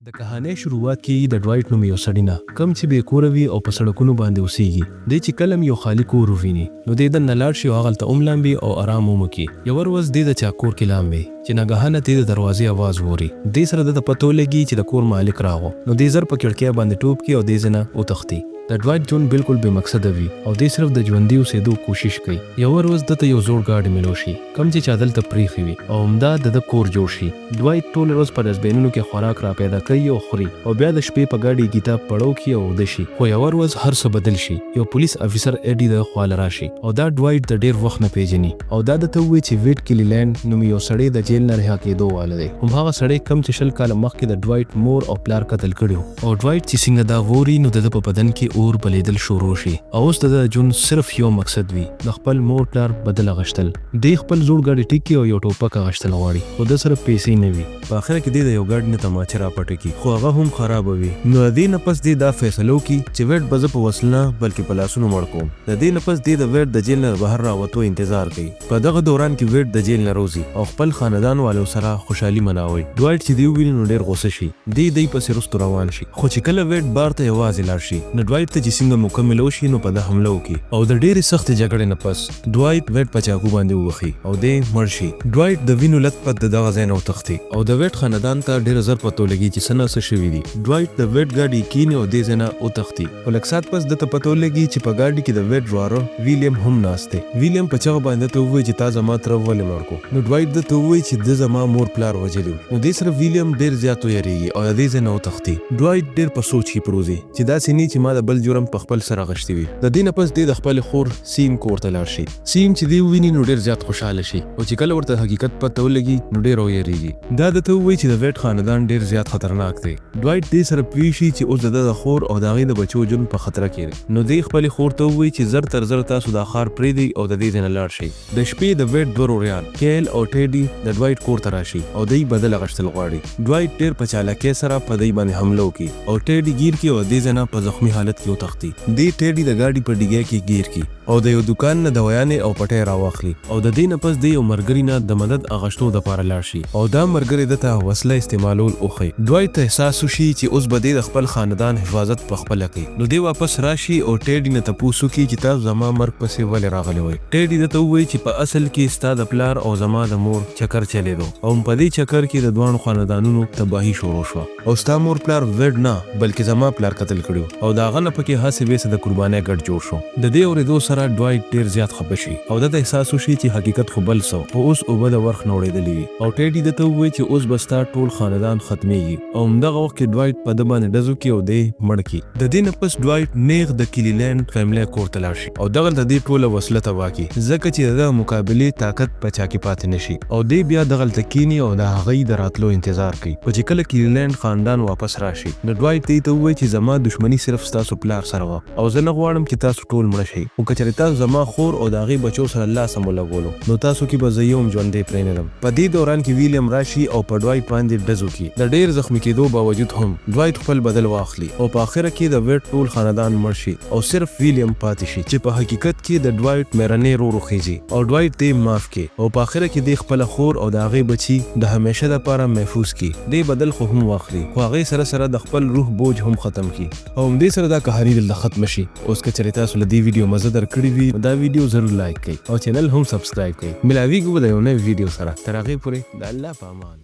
د کهانې شروعات کې د ډوایټ نوم یو سړی نه کم چې بې کوره وي او په سړکونو باندې اوسېږي دی چې کله یو خالي کور وویني نو دی دننه لاړ شي او هغلته لامبي او ارام وموکي یوه ورځ دی د چا کور کې لامبي چې ناګهانه دی د دروازې اواز ووري دی سره د پتو لګي چې د کور مالک راغو نو دی زر په کړکۍ باندې ټوپ کړي او دی ځنه وتښتي د ډوایټ ژوند بالکل بې مقصده وي او دی صرف د ژوندي اوسېدو کوشش کوي یوه ورځ دته یو زوړ ګاډی میلو شي کم چې چا دلته پریښی وي او همدا د کور جوړ شي ډوایټ ټوله ورځ په ډسبینونو کې خوراک را پیدا کوي او خوري او بیا د شپې په ګاډي کتاب پړو کې او وده شي خو یوه ورځ هر څه بدل شي یو پولیس افیسر ایډي د خواله راشي او دا ډوایټ د ډېر وخت نه پیژني او دا درته ووایي چې ویټ کلیلینډ نومي یو سړی د جیل نه رها کېدو واله دی هماغه سړی کم چې 20 کاله مخکې د ډوایټ مور او پلار قتل کړي او ډوایټ چې څنګه دا ووري نو د په بدن کې اور بلیدل شروع شي او اوس د ژوند صرف یو مقصد وي د خپل مور پلار بدل غشتل دی خپل زوړ ګاډي ټیکي او یو ټوپک غشتل غواړي خو د سره پیسې نه وي په اخر کې دی د یو ګاډي نه تماچه را پټه کی خو هغه هم خراب وي نو د دې نه پس دی دا فیصلو کی چې ویټ به زه په وسله نه بلکې په لاسونو مړ کوم د دې نه پس دی د ویټ د جیل نه بهر راوتو انتظار کوي په دغه دوران کې ویټ د جیل نه روزي او خپل خاندان والو سره خوشحالي مناوي ډوایټ چې دی ویني نو ډېر غوسه شي دی پسې رستو روان شي خو چې کله ویټ بار ته یوازې لاړ شي نو ډوایټ ته چې څنګه مکمل وشي نو په ده حمله وکړي او د ډېرې سختې جګړې نه پس ډوایټ ویټ په چاقو باندې ووهي او دی مړ شي ډوایټ د وینو لت پت د دغه ځای نه وتښتي او د ویټ خاندان ته ډېر زر پتو لګي چې څه نه څه شوي دي ډوایټ د ویټ ګاډي کیني او دې ځای نه وتښتي خو لږ ساعت پس دته پتو لګي چې په ګاډي کې د ویټ وراره ویلیم هم ناست دی ویلیم په چغه باندې ته ووایي چې تا زما تره ولې مړ کړو نو ډوایټ درته ووایي چې ده زما مور پلار وژلي نو دې سره ویلیم ډېر زیات ویریږي او د دې ځای نه وتښتي ډوایټ ډېر په سوچ کې پروزي چې داسې نه چې ما د بل جرم په خپل سره غشتي وي د دې نه پس دی د خپل خور سیم کور ته لاړ شي سیم چې دی ویني نو ډېر زیات خوشاله شي او چې کله ورته حقیقت پته ولګي نو ډېر ویریږي دا درته ووایي چې د ویټ خاندان ډېر زیات خطرناک دی ډوایټ دې سره پوه شي چې اوس د خور او د هغې د بچو ژوند په خطره کې دی نو دی خپلې خور ته ووایي چې زر تر زر تاسو دا ښار پرېږدئ او د دې ځای نه لاړ شئ د شپې د ویټ دوه وروریان کیل او ټیډي د ډوایټ کور ته راشي او دی بدل غشتل غواړي ډوایټ ډېر په چالاکۍ سره په دی باندې حمله وکړي او ټیډي ګیر کړي او دې ځای نه په زخمي حالت کې وتښتي دی ټیډي د ګاډي په ډیګۍ کې ګیر کړي او د یو دکان نه دوايانې او پټۍ راواخلي او د دې نه پس دی یو ملګري نه د مدد اغشتو دپاره لاړ شي او دا ملګری دته وسله استعمالول وښي ډوایټ ته احساس وشي چې اوس به دی د خپل خاندان حفاظت په خپله کوي نو دی واپس راشي او ټیډي نه تپوس وکړي چې تاسو زما مرګ پسې ولې راغلی وئ ټیډي درته ووایي چې په اصل کې ستا د پلار او زما د مور چکر چلېدو او په دې چکر کې د دواړو خاندانونو تباهي شروع شوه او ستا مور پلار ویډ نه بلکې زما پلار قتل کړي او د هغه نه پکې هسې ویسه د قربانۍ ګډ جوړ شو د دې اورېدو سره ډوایټ ډېر زیات خفه شي او دته احساس وشي چې حقیقت خو بل څه خو اوس اوبه د ورخ نه وړېدلې وي او ټیډي درته ووایي چې اوس به ستا ټول خاندان ختمېږي او همدغه وخت کې ډوایټ په ده باندې ډز وکړي او دی مړ کړي د دې نه پس ډوایټ نیغ د کلیلینډ فیملی کور ته لاړ شي او دغلته دی ټوله وسله تباه کړي ځکه چې د ده مقابلې طاقت په چا کې پاتې نه شي او دی بیا دغلته کیني او د هغې د راتلو انتظار کوي خو چې کله کلیلینډ خاندان واپس راشي نو ډوایټ دې ته ووایي چې زما دښمني صرف ستاسو پلار سره وه او زه نه غواړم چې تاسو ټول مړه شئ خو که چېرې تاسو زما خور او د هغې بچو سره لاس هم ولګولو نو تاسو کې به زه یو هم ژوندی پرېنږدم په دې دوران کې ویلیم راشي او په ډوایټ باندې ډز وکړي د ډېر زخمي کېدو باوجود هم ډوایټ خپل بدل واخلي او په آخره کې د ویټ ټول خاندان مړ شي او صرف ویلیم پاتې شي چې په حقیقت کې د ډوایټ مېرنۍ رو خیږي او ډوایټ دې معاف کړي او په آخره کې دې خپله خور او د هغې بچي د همیشه دپاره محفوظ کړي دې بدل خو هم واخلي خو هغې سره سره د خپل روح بوج هم ختم کړي او همدې سره دا کهاني دلته ختمه شي اوس که چېرې تاسو له دې ویډیو مزه در کړې وي دا ویډیو ضرور لایک کړئ او چینل هم سبسکرایب کړئ ملاویږو به د یو نوي ویډیو سره تر هغې پورې د الله په امان